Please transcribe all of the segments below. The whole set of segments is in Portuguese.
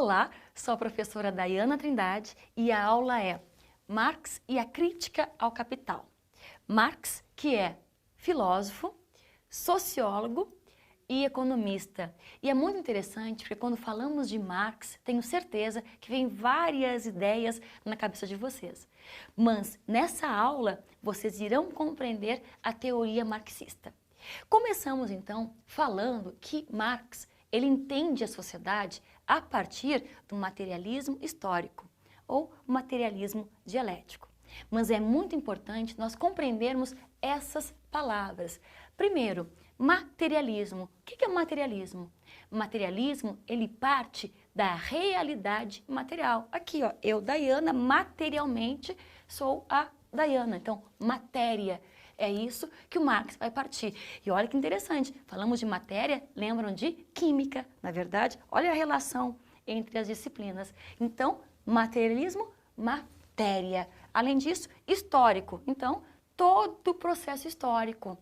Olá, sou a professora Daiana Trindade e a aula é Marx e a Crítica ao Capital. Marx, que é filósofo, sociólogo e economista. E é muito interessante porque quando falamos de Marx, tenho certeza que vem várias ideias na cabeça de vocês. Mas nessa aula, vocês irão compreender a teoria marxista. Começamos então falando que Marx, ele entende a sociedade a partir do materialismo histórico ou materialismo dialético. Mas é muito importante nós compreendermos essas palavras. Primeiro, materialismo. O que é materialismo? Materialismo, ele parte da realidade material. Aqui, ó, eu, Daiana, materialmente sou a Daiana. Então, matéria. É isso que o Marx vai partir. E olha que interessante, falamos de matéria, lembram de química, na verdade? Olha a relação entre as disciplinas. Então, materialismo, matéria. Além disso, histórico. Então, todo o processo histórico.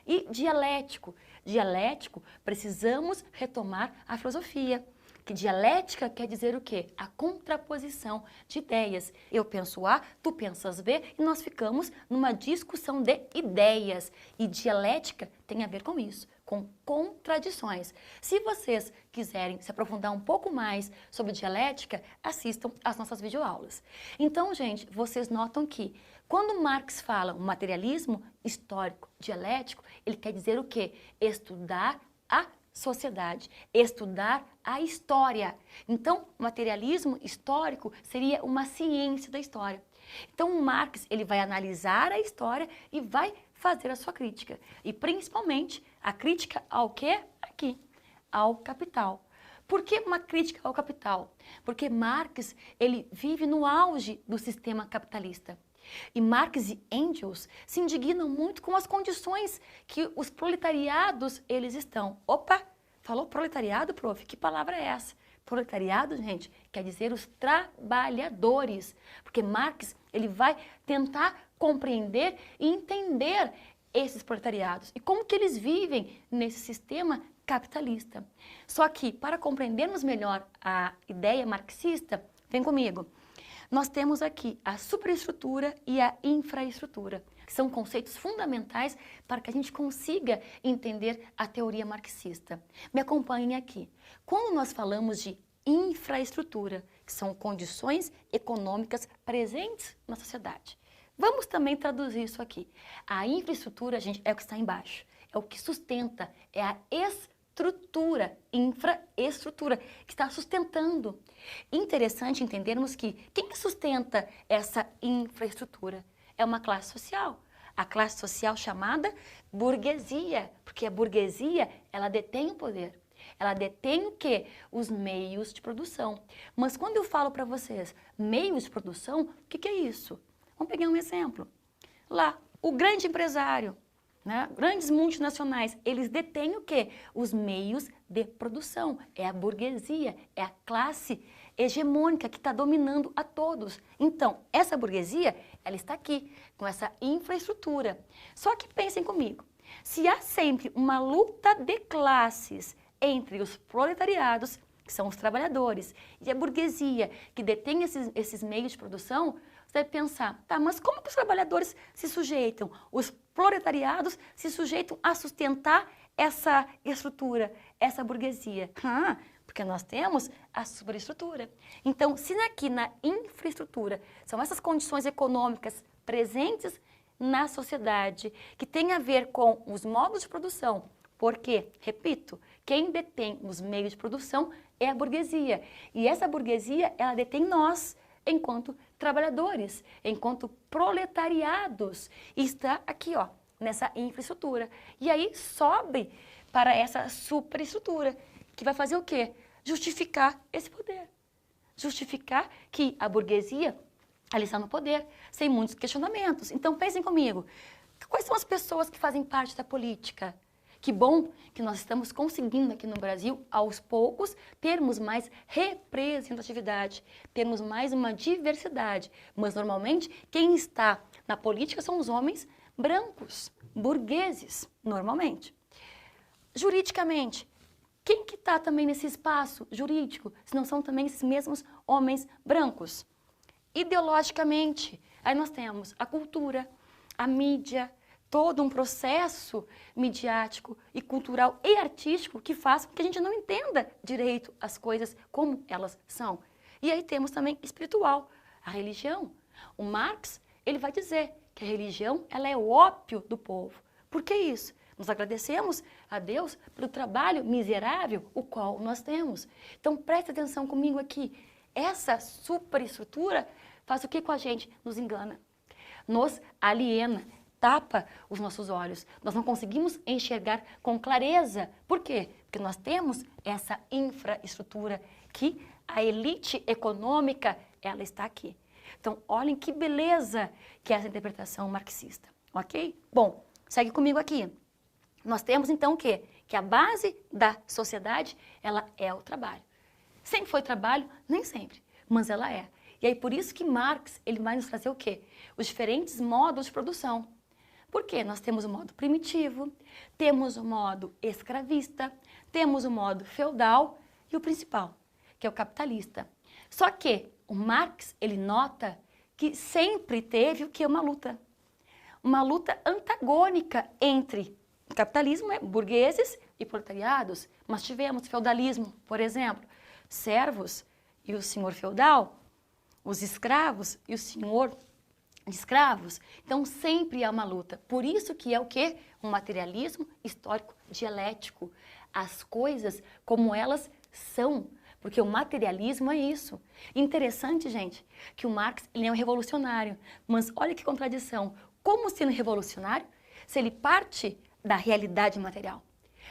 E dialético. Dialético, precisamos retomar a filosofia. Que dialética quer dizer o quê? A contraposição de ideias. Eu penso A, tu pensas B e nós ficamos numa discussão de ideias. E dialética tem a ver com isso, com contradições. Se vocês quiserem se aprofundar um pouco mais sobre dialética, assistam às nossas videoaulas. Então, gente, vocês notam que quando Marx fala o materialismo histórico dialético, ele quer dizer o quê? Estudar a sociedade, estudar a história. Então, o materialismo histórico seria uma ciência da história. Então, o Marx, ele vai analisar a história e vai fazer a sua crítica. E, principalmente, a crítica ao quê? Aqui, ao capital. Por que uma crítica ao capital? Porque Marx, ele vive no auge do sistema capitalista. E Marx e Engels se indignam muito com as condições que os proletariados eles estão. Opa, falou proletariado, prof? Que palavra é essa? Proletariado, gente, quer dizer os trabalhadores. Porque Marx ele vai tentar compreender e entender esses proletariados e como que eles vivem nesse sistema capitalista. Só que, para compreendermos melhor a ideia marxista, vem comigo. Nós temos aqui a superestrutura e a infraestrutura, que são conceitos fundamentais para que a gente consiga entender a teoria marxista. Me acompanhem aqui. Quando nós falamos de infraestrutura, que são condições econômicas presentes na sociedade, vamos também traduzir isso aqui. A infraestrutura, gente, é o que está embaixo, é o que sustenta, é a estrutura, infraestrutura, que está sustentando. Interessante entendermos que quem sustenta essa infraestrutura é uma classe social. A classe social chamada burguesia, porque a burguesia, ela detém o poder. Ela detém o quê? Os meios de produção. Mas quando eu falo para vocês meios de produção, o que é isso? Vamos pegar um exemplo. Lá, o grande empresário, né? Grandes multinacionais, eles detêm o quê? Os meios de produção. É a burguesia, é a classe hegemônica que está dominando a todos. Então, essa burguesia, ela está aqui, com essa infraestrutura. Só que pensem comigo, se há sempre uma luta de classes entre os proletariados, que são os trabalhadores, e a burguesia, que detém esses meios de produção, você vai pensar, tá, mas como que os trabalhadores se sujeitam? Os proletariados se sujeitam a sustentar essa estrutura, essa burguesia. Porque nós temos a superestrutura. Então, se aqui na infraestrutura são essas condições econômicas presentes na sociedade, que tem a ver com os modos de produção, porque, repito, quem detém os meios de produção é a burguesia. E essa burguesia, ela detém nós, enquanto trabalhadores, enquanto proletariados. E está aqui, ó, nessa infraestrutura. E aí sobe para essa superestrutura, que vai fazer o quê? Justificar esse poder. Justificar que a burguesia, ela está no poder, sem muitos questionamentos. Então pensem comigo, quais são as pessoas que fazem parte da política? Que bom que nós estamos conseguindo aqui no Brasil, aos poucos, termos mais representatividade, termos mais uma diversidade. Mas, normalmente, quem está na política são os homens brancos, burgueses, normalmente. Juridicamente, Quem que está também nesse espaço jurídico, se não são também esses mesmos homens brancos? Ideologicamente, aí nós temos a cultura, a mídia, todo um processo midiático e cultural e artístico que faz com que a gente não entenda direito as coisas como elas são. E aí temos também espiritual, a religião. O Marx, ele vai dizer que a religião, ela é o ópio do povo. Por que isso? Nós agradecemos a Deus pelo trabalho miserável o qual nós temos. Então preste atenção comigo aqui. Essa superestrutura faz o que com a gente? Nos engana, nos aliena, tapa os nossos olhos. Nós não conseguimos enxergar com clareza. Por quê? Porque nós temos essa infraestrutura que a elite econômica, ela está aqui. Então, olhem que beleza que é essa interpretação marxista, ok? Bom, segue comigo aqui. Nós temos então o quê? Que a base da sociedade, ela é o trabalho. Sempre foi trabalho? Nem sempre, mas ela é. E aí por isso que Marx, ele vai nos trazer o quê? Os diferentes modos de produção. Por quê? Nós temos o modo primitivo, temos o modo escravista, temos o modo feudal e o principal, que é o capitalista. Só que o Marx, ele nota que sempre teve o que? Uma luta antagônica entre capitalismo, burgueses e proletariados. Nós tivemos feudalismo, por exemplo, servos e o senhor feudal, os escravos e o senhor de escravos. Então sempre há uma luta. Por isso que é o quê? Um materialismo histórico dialético. As coisas como elas são. Porque o materialismo é isso. Interessante, gente, que o Marx, ele é um revolucionário. Mas olha que contradição. Como sendo revolucionário, se ele parte da realidade material?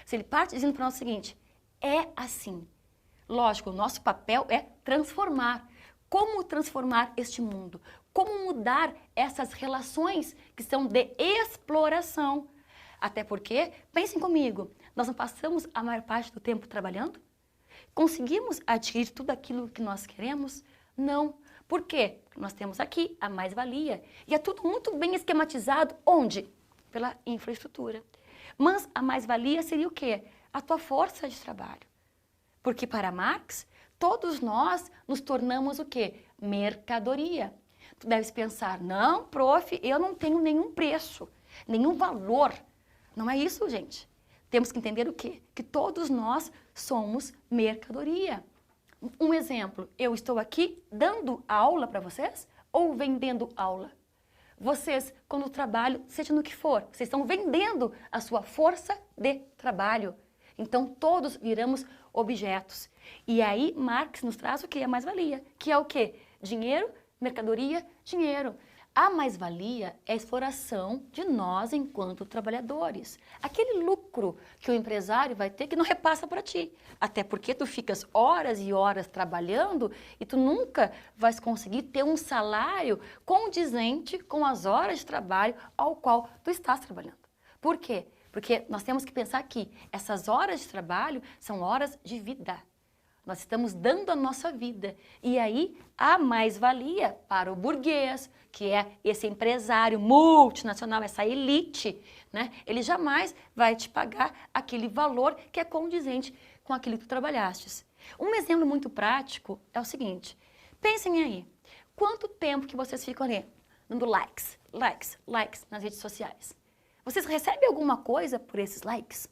Se ele parte dizendo para nós o seguinte, é assim. Lógico, o nosso papel é transformar. Como transformar este mundo? Como mudar essas relações que são de exploração? Até porque, pensem comigo, nós não passamos a maior parte do tempo trabalhando? Conseguimos adquirir tudo aquilo que nós queremos? Não. Por quê? Porque nós temos aqui a mais-valia. E é tudo muito bem esquematizado. Onde? Pela infraestrutura. Mas a mais-valia seria o quê? A tua força de trabalho. Porque para Marx, todos nós nos tornamos o quê? Mercadoria. Tu deves pensar, não, prof, eu não tenho nenhum preço, nenhum valor. Não é isso, gente. Temos que entender o quê? Que todos nós somos mercadoria. Um exemplo, eu estou aqui dando aula para vocês ou vendendo aula? Vocês, quando trabalham, seja no que for, vocês estão vendendo a sua força de trabalho. Então, todos viramos objetos. E aí, Marx nos traz o que? A mais-valia, que é o quê? Dinheiro, mercadoria, dinheiro. A mais-valia é a exploração de nós enquanto trabalhadores. Aquele lucro que o empresário vai ter que não repassa para ti. Até porque tu ficas horas e horas trabalhando e tu nunca vais conseguir ter um salário condizente com as horas de trabalho ao qual tu estás trabalhando. Por quê? Porque nós temos que pensar que essas horas de trabalho são horas de vida. Nós estamos dando a nossa vida. E aí, há mais-valia para o burguês, que é esse empresário multinacional, essa elite, né? Ele jamais vai te pagar aquele valor que é condizente com aquilo que tu trabalhastes. Um exemplo muito prático é o seguinte. Pensem aí, quanto tempo que vocês ficam ali dando likes nas redes sociais? Vocês recebem alguma coisa por esses likes?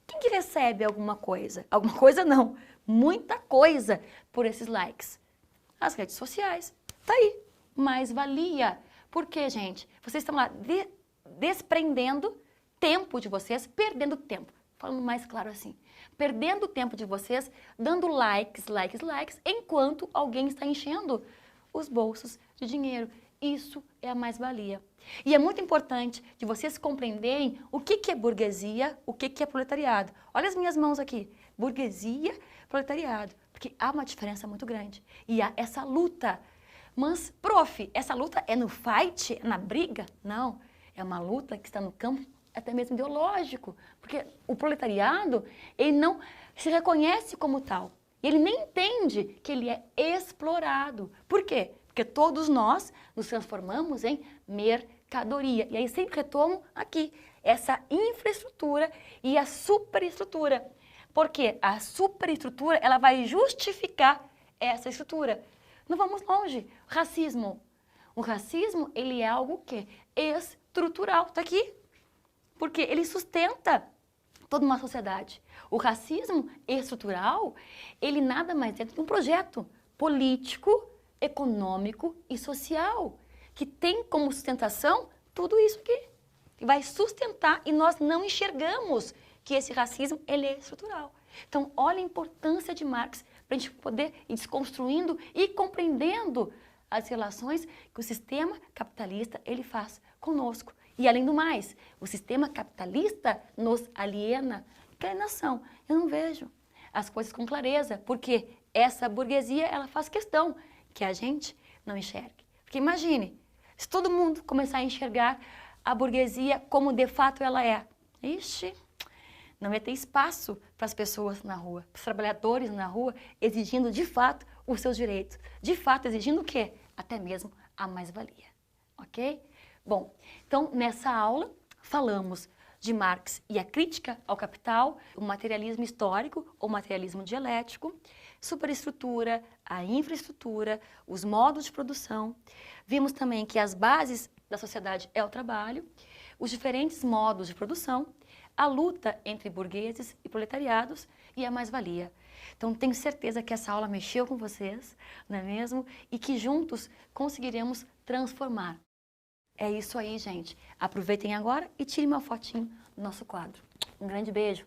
Quem que recebe alguma coisa? Alguma coisa não, muita coisa por esses likes. As redes sociais. Tá aí, mais-valia. Por quê, gente? Vocês estão lá desprendendo tempo de vocês, perdendo tempo. Falando mais claro assim. Perdendo o tempo de vocês, dando likes, enquanto alguém está enchendo os bolsos de dinheiro. Isso é a mais-valia. E é muito importante de vocês compreenderem o que é burguesia, o que é proletariado. Olha as minhas mãos aqui. Burguesia, proletariado. Porque há uma diferença muito grande. E há essa luta. Mas, prof, essa luta é no fight, é na briga? Não. É uma luta que está no campo até mesmo ideológico. Porque o proletariado, ele não se reconhece como tal. Ele nem entende que ele é explorado. Por quê? Porque todos nós nos transformamos em mercadoria. E aí sempre retomo aqui essa infraestrutura e a superestrutura. Porque a superestrutura, ela vai justificar essa estrutura. Não vamos longe. Racismo. O racismo, ele é algo o quê? Estrutural. Tá aqui. Porque ele sustenta toda uma sociedade. O racismo estrutural, ele nada mais é do que um projeto político, econômico e social, que tem como sustentação tudo isso aqui. Que vai sustentar e nós não enxergamos que esse racismo, ele é estrutural. Então, olha a importância de Marx para a gente poder ir desconstruindo e compreendendo as relações que o sistema capitalista, ele faz conosco. E além do mais, o sistema capitalista nos aliena. Que alienação? Eu não vejo as coisas com clareza, porque essa burguesia, ela faz questão que a gente não enxergue. Porque imagine, se todo mundo começar a enxergar a burguesia como de fato ela é, ixi, não ia ter espaço para as pessoas na rua, para os trabalhadores na rua, exigindo de fato os seus direitos. De fato, exigindo o quê? Até mesmo a mais-valia. Ok? Bom, então nessa aula falamos de Marx e a crítica ao capital, o materialismo histórico ou materialismo dialético, superestrutura, a infraestrutura, os modos de produção. Vimos também que as bases da sociedade é o trabalho, os diferentes modos de produção, a luta entre burgueses e proletariados e a mais-valia. Então, tenho certeza que essa aula mexeu com vocês, não é mesmo? E que juntos conseguiremos transformar. É isso aí, gente. Aproveitem agora e tirem uma fotinho do nosso quadro. Um grande beijo.